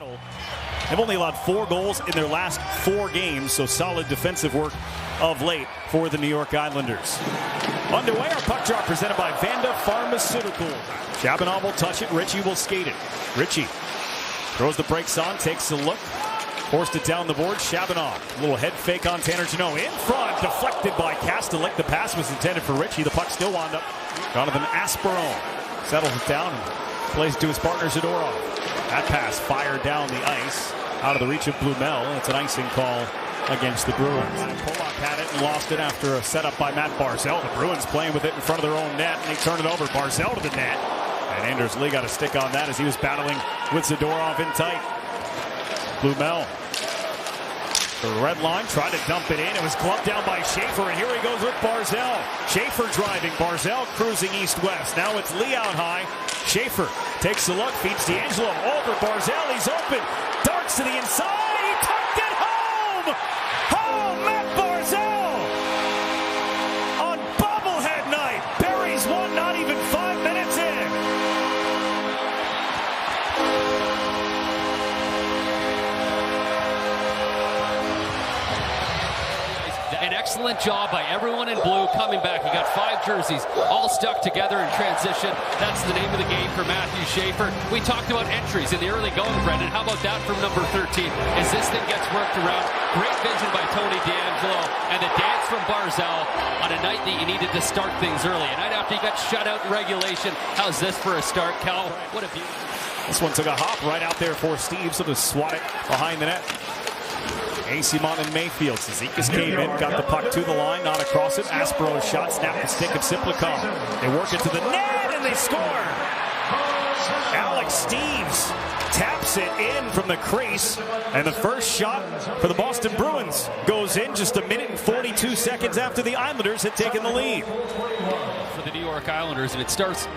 battle. They've only allowed 4 goals in their last 4 games, so solid defensive work of late for the New York Islanders. Underway, our puck drop presented by Vanda Pharmaceutical. Shabanov will touch it, Ritchie will skate it. Ritchie throws the brakes on, takes a look, forced it down the board. Shabanov, a little head fake on Tanner Jeannot. In front, deflected by Kastelik. The pass was intended for Ritchie. The puck still wound up. Jonathan Asperon settles it down and plays to his partner Zadorov. That pass fired down the ice, out of the reach of Blumel, and it's an icing call against the Bruins. Pollock had it and lost it after a setup by Matt Barzal. The Bruins playing with it in front of their own net, and they turn it over. Barzal to the net, and Anders Lee got a stick on that as he was battling with Zadorov in tight. Blumel, the red line, tried to dump it in. It was gloved down by Schaefer, and here he goes with Barzal. Schaefer driving, Barzal cruising east-west. Now it's Lee out high. Schaefer takes a look, feeds D'Angelo over Barzal. He's open, darts to the inside. He tucked it home. Oh, Matt Barzal on bobblehead night buries one, not even 5 minutes in. An excellent job by everyone in blue coming back. He got 5 jerseys all stuck together in transition. That's the name of the game for Matthew Schaefer. We talked about entries in the early going, Brendan. How about that from number 13? As this thing gets worked around, great vision by Tony D'Angelo, and the dance from Barzal on a night that you needed to start things early. A night after he got shut out in regulation. How's this for a start, Cal? What a beauty. This one took a hop right out there for Steeves, so to swat it behind the net. Asimont and Mayfield. Zizekas came in, got the puck to the line, not across it. Aspero's shot snapped the stick of Simplicon. They work it to the net, and they score. Alex Steeves taps it in from the crease, and the first shot for the Boston Bruins goes in just a minute and 42 seconds after the Islanders had taken the lead. For the New York Islanders, and it starts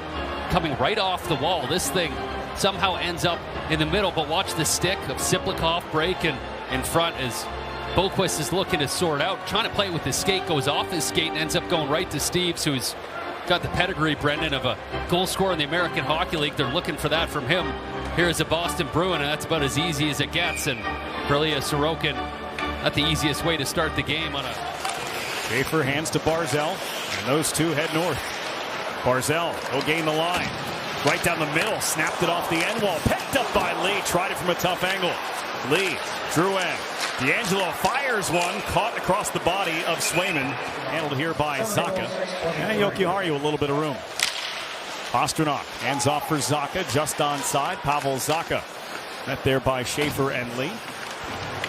coming right off the wall. This thing somehow ends up in the middle, but watch the stick of Simplicon break, and in front as Boquist is looking to sort out, trying to play with his skate, goes off his skate and ends up going right to Steeves, who's got the pedigree, Brendan, of a goal scorer in the American Hockey League. They're looking for that from him. Here's a Boston Bruin, and that's about as easy as it gets. And for Ilya Sorokin, not the easiest way to start the game on a... Schaefer hands to Barzal, and those two head north. Barzal will gain the line. Right down the middle, snapped it off the end wall. Picked up by Lee, tried it from a tough angle. Lee, Drouin, D'Angelo fires one, caught across the body of Swayman. Handled here by Zacha. And Jokiharju a little bit of room. Pastrnak hands off for Zacha, just onside. Pavel Zacha met there by Schaefer and Lee.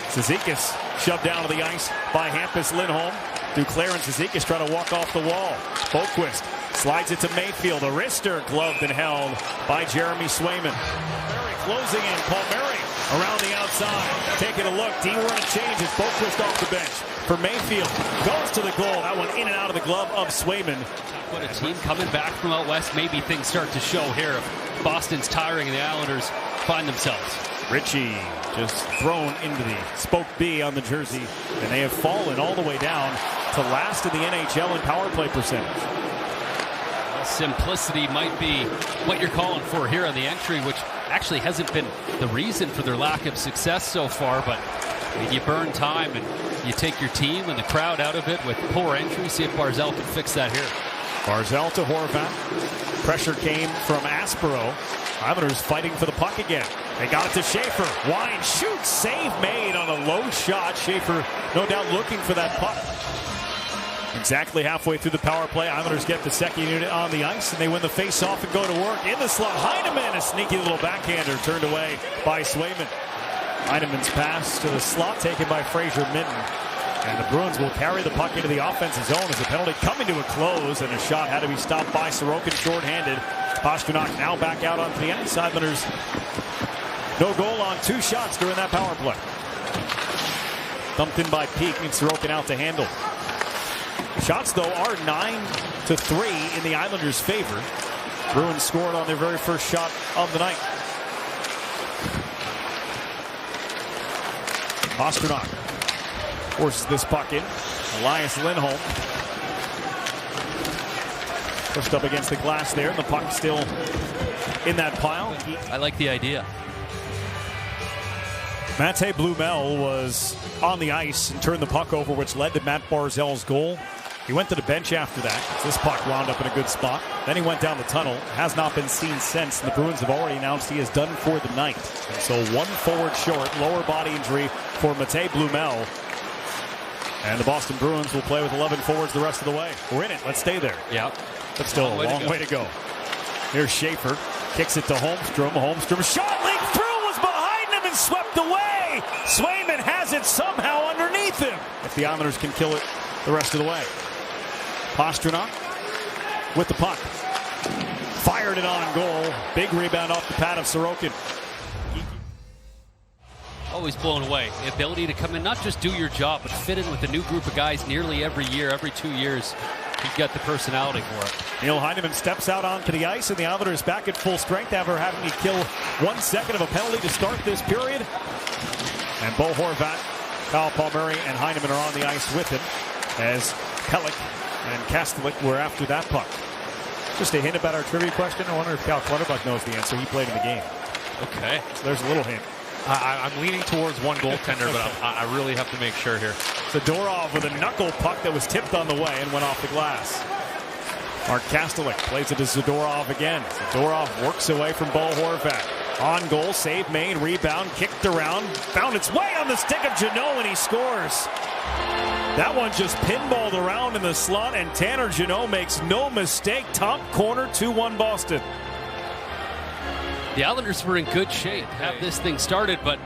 Zizekas shoved down to the ice by Hampus Lindholm. Duclair and Zizekas try to walk off the wall. Boquist slides it to Mayfield. A wrister gloved and held by Jeremy Swayman. Murray closing in. Palmieri around the outside. Taking a look. D-Word changes. Boquist off the bench for Mayfield. Goes to the goal. That one in and out of the glove of Swayman. What a team coming back from out west. Maybe things start to show here. Boston's tiring and the Islanders find themselves. Ritchie just thrown into the spoke B on the jersey, and they have fallen all the way down to last in the NHL in power play percentage. Simplicity might be what you're calling for here on the entry, which actually hasn't been the reason for their lack of success so far, but you burn time and you take your team and the crowd out of it with poor entry. See if Barzal can fix that here. Barzal to Horvat. Pressure came from Aspero. Islanders fighting for the puck again. They got it to Schaefer. Wine shoots. Save made on a low shot. Schaefer no doubt looking for that puck. Exactly halfway through the power play, Islanders get the second unit on the ice, and they win the face-off and go to work in the slot. Heineman, a sneaky little backhander, turned away by Swayman. Heineman's pass to the slot taken by Fraser Minton. And the Bruins will carry the puck into the offensive zone as the penalty coming to a close, and a shot had to be stopped by Sorokin shorthanded. Pastrnak now back out onto the ice. Islanders no goal on 2 shots during that power play. Dumped in by Peak and Sorokin out to handle. Shots, though, are 9-3 in the Islanders' favor. Bruins scored on their very first shot of the night. Pastrnak forces this puck in. Elias Lindholm pushed up against the glass there, and the puck still in that pile. I like the idea. Mate Blumel was on the ice and turned the puck over, which led to Matt Barzal's goal. He went to the bench after that. This puck wound up in a good spot. Then he went down the tunnel. Has not been seen since. And the Bruins have already announced he is done for the night. And so one forward short, lower body injury for Mate Blumel. And the Boston Bruins will play with 11 forwards the rest of the way. We're in it. Let's stay there. Yeah. But still a long way to go. Here's Schaefer. Kicks it to Holmstrom. Holmstrom shot leaked through, was behind him and swept away. Swayman has it somehow underneath him. If the Islanders can kill it the rest of the way. Pastrnak with the puck. Fired it on goal. Big rebound off the pad of Sorokin. Always blown away. The ability to come in, not just do your job, but fit in with a new group of guys nearly every year, every 2 years. He's got the personality for it. Neil Heineman steps out onto the ice, and the Islanders back at full strength after having to kill 1 second of a penalty to start this period. And Bo Horvat, Kyle Palmieri, and Heineman are on the ice with him as Pelech and Kastelik were after that puck. Just a hint about our trivia question. I wonder if Cal Clutterbuck knows the answer. He played in the game. Okay. So there's a little hint. I'm leaning towards one goaltender, but I really have to make sure here. Zadorov with a knuckle puck that was tipped on the way and went off the glass. Mark Kastelik plays it to Zadorov again. Zadorov works away from Bo Horvat. On goal, save made, rebound, kicked around, found its way on the stick of Janot, and he scores. That one just pinballed around in the slot, and Tanner Janot makes no mistake. Top corner, 2-1 Boston. The Islanders were in good shape, have this thing started, but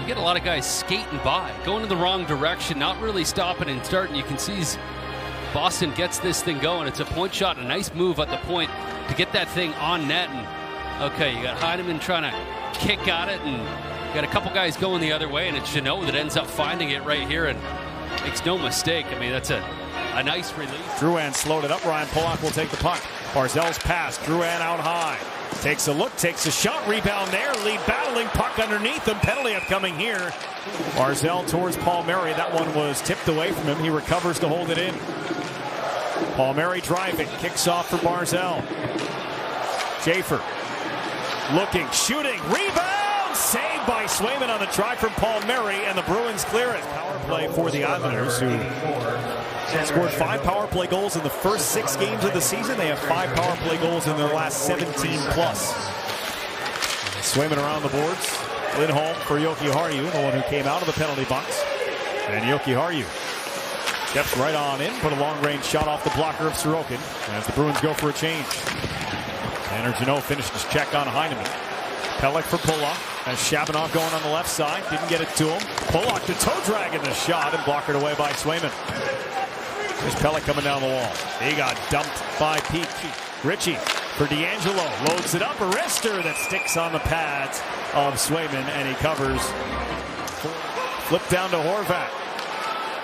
you get a lot of guys skating by, going in the wrong direction, not really stopping and starting. You can see Boston gets this thing going. It's a point shot, a nice move at the point to get that thing on net. And okay, you got Heineman trying to kick at it, and you got a couple guys going the other way, and it's Janot that ends up finding it right here and makes no mistake. I mean, that's a nice release. Drouin slowed it up. Ryan Pollock will take the puck. Barzal's pass. Drouin out high. Takes a look, takes a shot, rebound there. Lead battling, puck underneath him. Penalty upcoming here. Barzal towards Palmieri. That one was tipped away from him. He recovers to hold it in. Palmieri driving, kicks off for Barzal. Schaefer looking, shooting, rebound! Saved by Swayman on the try from Palmieri, and the Bruins clear it. Power play for the Islanders, who scored 5 power play goals in the first 6 games of the season. They have 5 power play goals in their last 17 plus. Swayman around the boards. Lindholm for Joki Harju, the one who came out of the penalty box. And Joki Harju steps right on in, put a long-range shot off the blocker of Sorokin as the Bruins go for a change. Tanner Janot finished his check on Heineman. Pelech for Pollock. As Shabanov going on the left side. Didn't get it to him. Pollock to toe drag in the shot and blocked it away by Swayman. There's Pelech coming down the wall. He got dumped by Pete. Ritchie for D'Angelo. Loads it up. A wrister that sticks on the pads of Swayman, and he covers. Flip down to Horvat.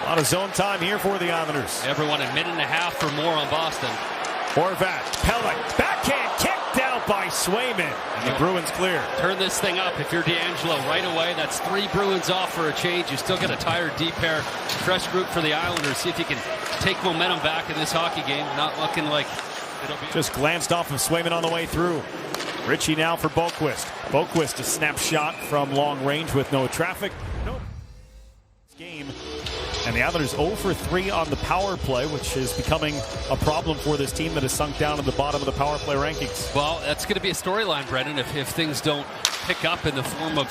A lot of zone time here for the Islanders. Everyone a minute and a half or more on Boston. Horvat, Pelech, backhand kicked out by Swayman. And the Bruins clear. Turn this thing up if you're D'Angelo right away. That's 3 Bruins off for a change. You still get a tired D pair. Fresh group for the Islanders. See if you can take momentum back in this hockey game. Not looking like it'll be. Just glanced off of Swayman on the way through. Ritchie now for Boquist. Boquist a snapshot from long range with no traffic. Game. And the Islanders 0 for 3 on the power play, which is becoming a problem for this team that has sunk down at the bottom of the power play rankings. Well, that's going to be a storyline, Brendan, if things don't pick up in the form of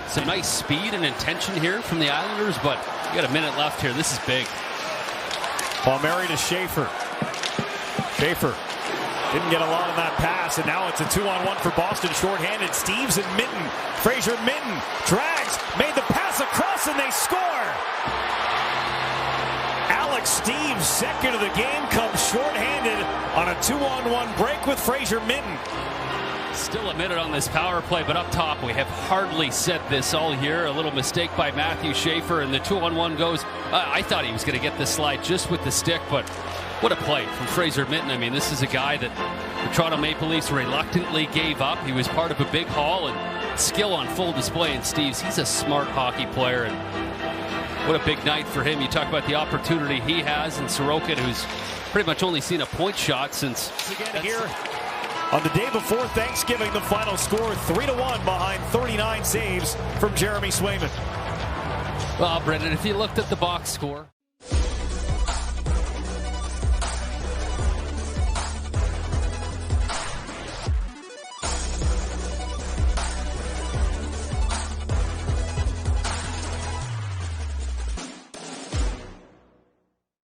some nice speed and intention here from the Islanders. But you got a minute left here. This is big. Palmieri to Schaefer. Schaefer didn't get a lot of that pass, and now it's a 2-on-1 for Boston. Shorthanded. Steeves and Mitten. Fraser Mitten drags, made the pass across, and they score. Alex Steeves, second of the game, comes shorthanded on a 2-on-1 break with Fraser Mitten. Still a minute on this power play, but up top we have hardly said this all year. A little mistake by Matthew Schaefer, and the 2-on-1 goes. I thought he was going to get this slide just with the stick, but what a play from Fraser Mitten. I mean, this is a guy that the Toronto Maple Leafs reluctantly gave up. He was part of a big haul, and skill on full display in Steeves. He's a smart hockey player, and what a big night for him. You talk about the opportunity he has, and Sorokin, who's pretty much only seen a point shot since. Again here on the day before Thanksgiving, the final score 3-1 behind 39 saves from Jeremy Swayman. Well, Brendan, if you looked at the box score,